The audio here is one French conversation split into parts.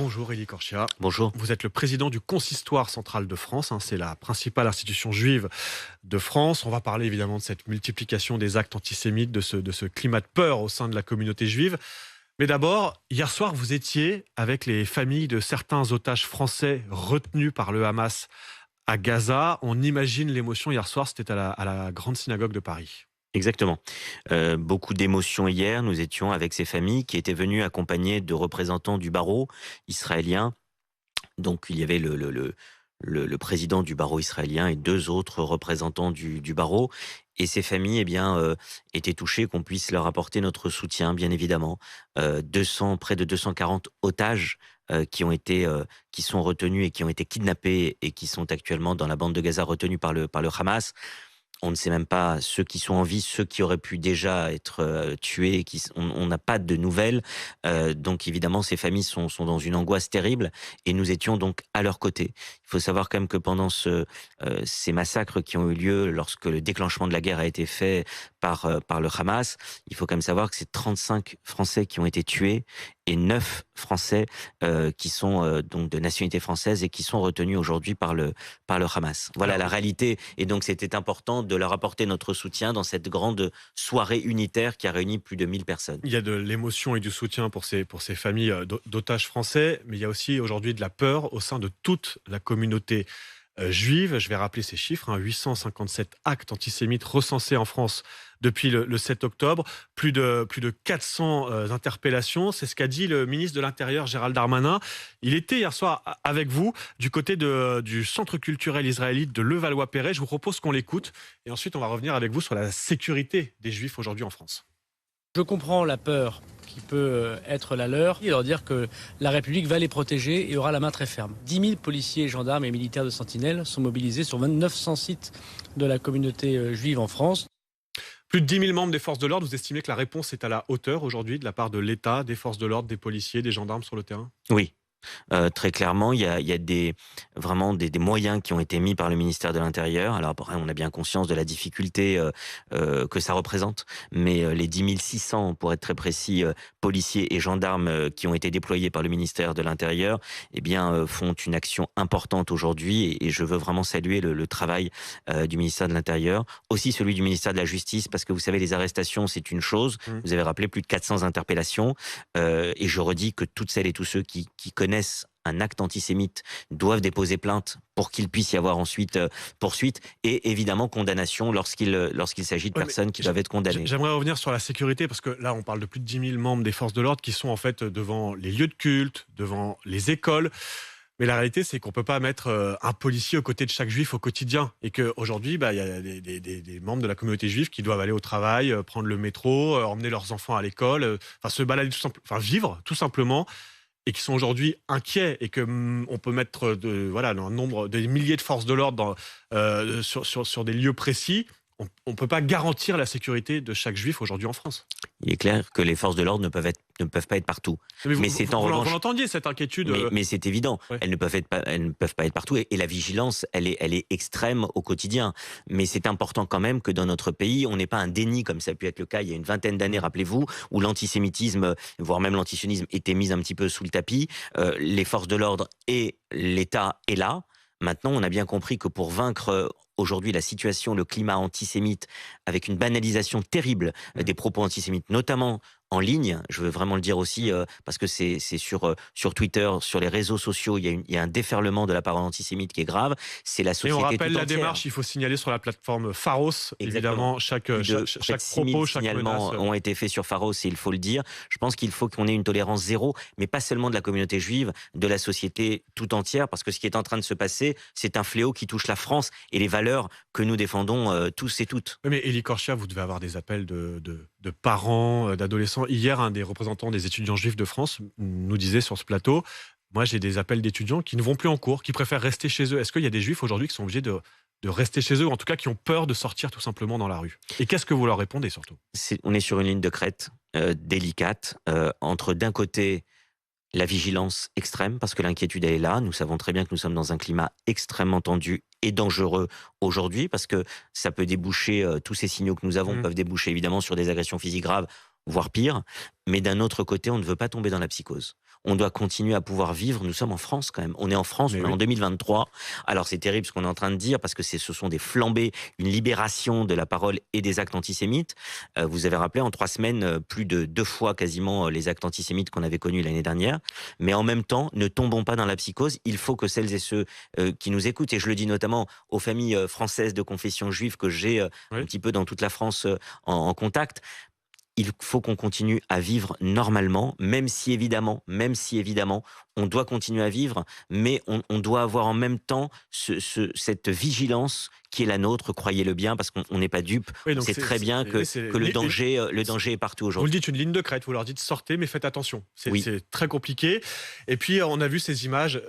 Bonjour Élie Corchia. Bonjour. Vous êtes le président du Consistoire central de France. C'est la principale institution juive de France. On va parler évidemment de cette multiplication des actes antisémites, de ce climat de peur au sein de la communauté juive. Mais d'abord, hier soir, vous étiez avec les familles de certains otages français retenus par le Hamas à Gaza. On imagine l'émotion hier soir, c'était à la grande synagogue de Paris. Exactement. Beaucoup d'émotions hier. Nous étions avec ces familles qui étaient venues accompagnées de représentants du barreau israélien. Donc il y avait le président du barreau israélien et deux autres représentants du barreau. Et ces familles étaient touchées qu'on puisse leur apporter notre soutien, bien évidemment. Près de 240 otages qui sont retenus et qui ont été kidnappés et qui sont actuellement dans la bande de Gaza retenus par le Hamas. On ne sait même pas ceux qui sont en vie, ceux qui auraient pu déjà être tués. On n'a pas de nouvelles. Donc évidemment, ces familles sont dans une angoisse terrible et nous étions donc à leur côté. Il faut savoir quand même que pendant ces massacres qui ont eu lieu lorsque le déclenchement de la guerre a été fait par le Hamas, il faut quand même savoir que c'est 35 Français qui ont été tués et 9 Français qui sont donc de nationalité française et qui sont retenus aujourd'hui par le Hamas. Voilà la réalité. Et donc c'était important de leur apporter notre soutien dans cette grande soirée unitaire qui a réuni plus de 1000 personnes. Il y a de l'émotion et du soutien pour ces familles d'otages français, mais il y a aussi aujourd'hui de la peur au sein de toute la communauté juive. Je vais rappeler ces chiffres, 857 actes antisémites recensés en France depuis le 7 octobre, plus de 400 interpellations. C'est ce qu'a dit le ministre de l'Intérieur, Gérald Darmanin. Il était hier soir avec vous du côté du centre culturel israélite de Levallois-Perret. Je vous propose qu'on l'écoute et ensuite on va revenir avec vous sur la sécurité des Juifs aujourd'hui en France. Je comprends la peur qui peut être la leur et leur dire que la République va les protéger et aura la main très ferme. 10 000 policiers, gendarmes et militaires de Sentinelle sont mobilisés sur 900 sites de la communauté juive en France. Plus de 10 000 membres des forces de l'ordre, vous estimez que la réponse est à la hauteur aujourd'hui de la part de l'État, des forces de l'ordre, des policiers, des gendarmes sur le terrain ? Oui. Très clairement, il y a vraiment des moyens qui ont été mis par le ministère de l'Intérieur. Alors après, on a bien conscience de la difficulté que ça représente, mais les 10 600, pour être très précis, policiers et gendarmes qui ont été déployés par le ministère de l'Intérieur, font une action importante aujourd'hui et je veux vraiment saluer le travail du ministère de l'Intérieur, aussi celui du ministère de la Justice, parce que vous savez, les arrestations, c'est une chose. Vous avez rappelé plus de 400 interpellations et je redis que toutes celles et tous ceux qui connaissent un acte antisémite doivent déposer plainte pour qu'il puisse y avoir ensuite poursuite et évidemment condamnation lorsqu'il s'agit de personnes qui doivent être condamnées. J'aimerais revenir sur la sécurité parce que là on parle de plus de 10 000 membres des forces de l'ordre qui sont en fait devant les lieux de culte, devant les écoles. Mais la réalité, c'est qu'on ne peut pas mettre un policier aux côtés de chaque juif au quotidien. Et qu'aujourd'hui, il y a des membres de la communauté juive qui doivent aller au travail, prendre le métro, emmener leurs enfants à l'école, se balader vivre tout simplement, et qui sont aujourd'hui inquiets et que on peut mettre un nombre de milliers de forces de l'ordre sur des lieux précis. On ne peut pas garantir la sécurité de chaque juif aujourd'hui en France. Il est clair que les forces de l'ordre ne peuvent pas être partout. Mais c'est en revanche, vous l'entendiez cette inquiétude. Mais c'est évident, Ouais. elles ne peuvent pas être partout et la vigilance, elle est extrême au quotidien. Mais c'est important quand même que dans notre pays, on n'ait pas un déni comme ça a pu être le cas il y a une vingtaine d'années, rappelez-vous, où l'antisémitisme, voire même l'antisionisme était mis un petit peu sous le tapis. Les forces de l'ordre et l'État est là. Maintenant, on a bien compris que pour vaincre aujourd'hui la situation, le climat antisémite, avec une banalisation terrible des propos antisémites, notamment en ligne, je veux vraiment le dire aussi, parce que c'est sur Twitter, sur les réseaux sociaux, il y a un déferlement de la parole antisémite qui est grave. C'est la Et société on tout rappelle la entière. démarche, il faut signaler sur la plateforme Pharos, évidemment, chaque Près de propos, 6000 chaque signalements menace. ont été faits sur Pharos et il faut le dire. Je pense qu'il faut qu'on ait une tolérance zéro, mais pas seulement de la communauté juive, de la société tout entière, parce que ce qui est en train de se passer, c'est un fléau qui touche la France et les valeurs que nous défendons tous et toutes. Oui, mais Élie Corchia, vous devez avoir des appels de parents, d'adolescents. Hier, un des représentants des étudiants juifs de France nous disait sur ce plateau, moi j'ai des appels d'étudiants qui ne vont plus en cours, qui préfèrent rester chez eux. Est-ce qu'il y a des juifs aujourd'hui qui sont obligés de rester chez eux, ou en tout cas qui ont peur de sortir tout simplement dans la rue? Et qu'est-ce que vous leur répondez surtout? On est sur une ligne de crête délicate, entre d'un côté la vigilance extrême, parce que l'inquiétude elle est là. Nous savons très bien que nous sommes dans un climat extrêmement tendu et dangereux aujourd'hui, parce que ça peut déboucher, tous ces signaux que nous avons peuvent déboucher évidemment sur des agressions physiques graves, voire pire. Mais d'un autre côté, on ne veut pas tomber dans la psychose. on doit continuer à pouvoir vivre. Nous sommes en France quand même. On est en France, Mais on est oui. en 2023. Alors c'est terrible ce qu'on est en train de dire parce que ce sont des flambées, une libération de la parole et des actes antisémites. Vous avez rappelé en 3 semaines plus de 2 fois quasiment les actes antisémites qu'on avait connus l'année dernière. Mais en même temps, ne tombons pas dans la psychose. Il faut que celles et ceux qui nous écoutent, et je le dis notamment aux familles françaises de confession juive que j'ai un Oui. petit peu dans toute la France en contact, il faut qu'on continue à vivre normalement, même si évidemment, on doit continuer à vivre, mais on doit avoir en même temps cette vigilance qui est la nôtre, croyez-le bien, parce qu'on n'est pas dupe. Oui, On donc sait très bien que le danger est partout Vous le aujourd'hui. dites, une ligne de crête, vous leur dites sortez, mais faites attention. Oui. C'est très compliqué. Et puis, on a vu ces images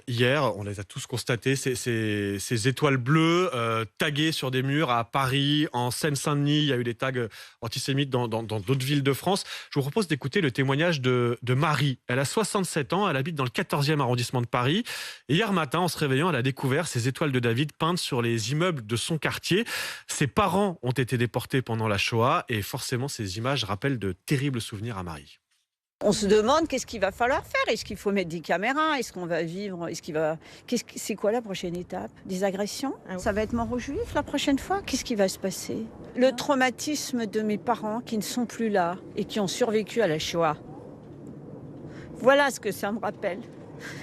hier, on les a tous constatées, ces étoiles bleues taguées sur des murs à Paris, en Seine-Saint-Denis. Il y a eu des tags antisémites dans d'autres villes de France. Je vous propose d'écouter le témoignage de Marie. Elle a 67 ans, elle habite dans le 14e arrondissement de Paris. Et hier matin, en se réveillant, elle a découvert ces étoiles de David peintes sur les immeubles de son quartier. Ses parents ont été déportés pendant la Shoah et forcément ces images rappellent de terribles souvenirs à Marie. On se demande qu'est-ce qu'il va falloir faire. Est-ce qu'il faut mettre des caméras? Est-ce qu'on va vivre? C'est quoi la prochaine étape? Des agressions? Ça va être mort aux Juifs la prochaine fois? Qu'est-ce qui va se passer? Le traumatisme de mes parents qui ne sont plus là et qui ont survécu à la Shoah. Voilà ce que ça me rappelle.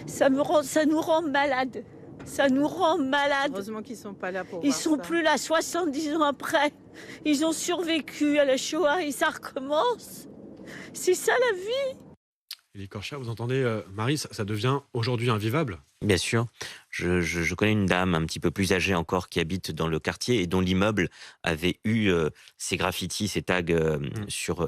Ça nous rend malades. Ça nous rend malades. Heureusement qu'ils sont pas là pour Ils voir sont ça. plus là 70 ans après. Ils ont survécu à la Shoah et ça recommence. C'est ça la vie. Élie Korcha, vous entendez, Marie, ça devient aujourd'hui invivable. Bien sûr. Je connais une dame un petit peu plus âgée encore qui habite dans le quartier et dont l'immeuble avait eu ces graffitis, ces tags sur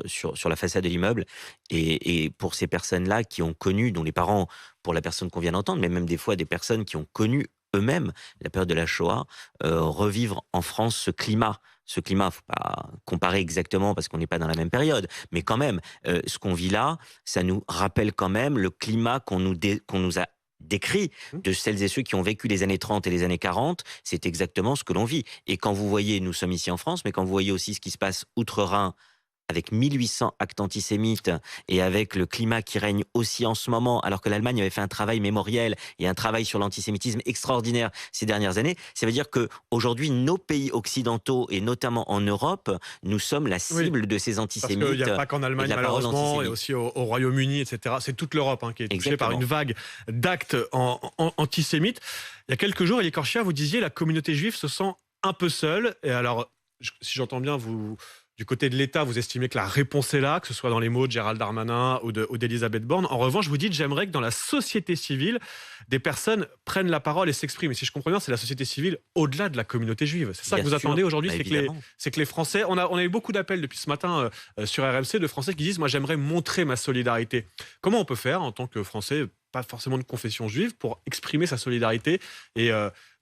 la façade de l'immeuble. Et pour ces personnes-là qui ont connu, dont les parents, pour la personne qu'on vient d'entendre, mais même des fois des personnes qui ont connu eux-mêmes la période de la Shoah, revivre en France ce climat. Ce climat, faut pas comparer exactement parce qu'on n'est pas dans la même période, mais quand même, ce qu'on vit là, ça nous rappelle quand même le climat qu'on nous a décrit de celles et ceux qui ont vécu les années 30 et les années 40, c'est exactement ce que l'on vit. Et quand vous voyez, nous sommes ici en France, mais quand vous voyez aussi ce qui se passe outre-Rhin, avec 1800 actes antisémites et avec le climat qui règne aussi en ce moment, alors que l'Allemagne avait fait un travail mémoriel et un travail sur l'antisémitisme extraordinaire ces dernières années, ça veut dire qu'aujourd'hui, nos pays occidentaux, et notamment en Europe, nous sommes la cible de ces Parce antisémites. qu'il n'y a pas qu'en Allemagne, et de la parole malheureusement, et antisémite. aussi au Royaume-Uni, etc. C'est toute l'Europe qui est touchée par Exactement. une vague d'actes antisémites. Il y a quelques jours, Élie Korcha, vous disiez la communauté juive se sent un peu seule. Et alors, si j'entends bien, vous, du côté de l'État, vous estimez que la réponse est là, que ce soit dans les mots de Gérald Darmanin ou d'Elisabeth Borne. En revanche, vous dites, j'aimerais que dans la société civile, des personnes prennent la parole et s'expriment. Et si je comprends bien, c'est la société civile au-delà de la communauté juive. C'est ça Bien que vous sûr, attendez aujourd'hui, bah c'est que les Français... On a eu beaucoup d'appels depuis ce matin sur RMC de Français qui disent, moi j'aimerais montrer ma solidarité. Comment on peut faire en tant que Français, pas forcément de confession juive, pour exprimer sa solidarité et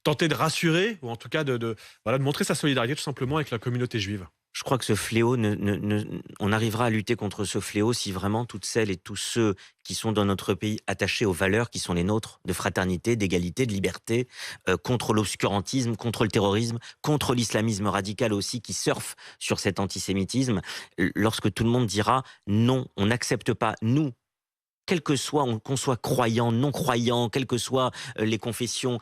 tenter de rassurer, ou en tout cas de montrer sa solidarité tout simplement avec la communauté juive? Je crois que ce fléau, on arrivera à lutter contre ce fléau si vraiment toutes celles et tous ceux qui sont dans notre pays attachés aux valeurs qui sont les nôtres, de fraternité, d'égalité, de liberté, contre l'obscurantisme, contre le terrorisme, contre l'islamisme radical aussi qui surfe sur cet antisémitisme, lorsque tout le monde dira non, on n'accepte pas, nous, quel que soit, qu'on soit croyant, non-croyant, quelles que soient les confessions,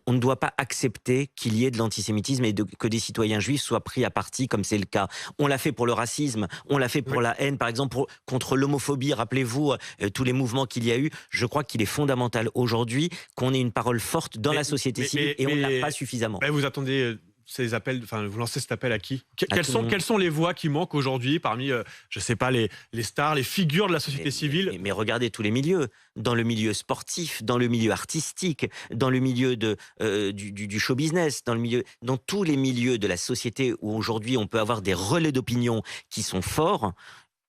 on ne doit pas accepter qu'il y ait de l'antisémitisme et que des citoyens juifs soient pris à partie, comme c'est le cas. On l'a fait pour le racisme, on l'a fait pour la haine, par exemple, contre l'homophobie. Rappelez-vous tous les mouvements qu'il y a eu. Je crois qu'il est fondamental aujourd'hui qu'on ait une parole forte dans la société civile et on ne l'a pas suffisamment. Vous attendez... ces appels, vous lancez cet appel à qui? Quelles sont les voix qui manquent aujourd'hui parmi, je sais pas, les stars, les figures de la société civile? Mais regardez tous les milieux, dans le milieu sportif, dans le milieu artistique, dans le milieu du show business, dans tous les milieux de la société où aujourd'hui on peut avoir des relais d'opinion qui sont forts.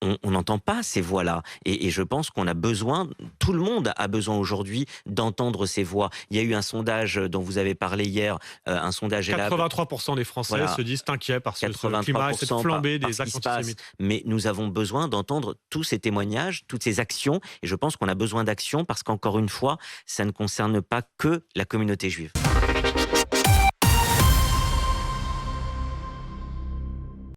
On n'entend pas ces voix-là. Et je pense qu'on a besoin, tout le monde a besoin aujourd'hui d'entendre ces voix. Il y a eu un sondage dont vous avez parlé hier, un sondage... 83% des Français se disent inquiets par ce climat et cette flambée des actes antisémites. Mais nous avons besoin d'entendre tous ces témoignages, toutes ces actions. Et je pense qu'on a besoin d'actions parce qu'encore une fois, ça ne concerne pas que la communauté juive.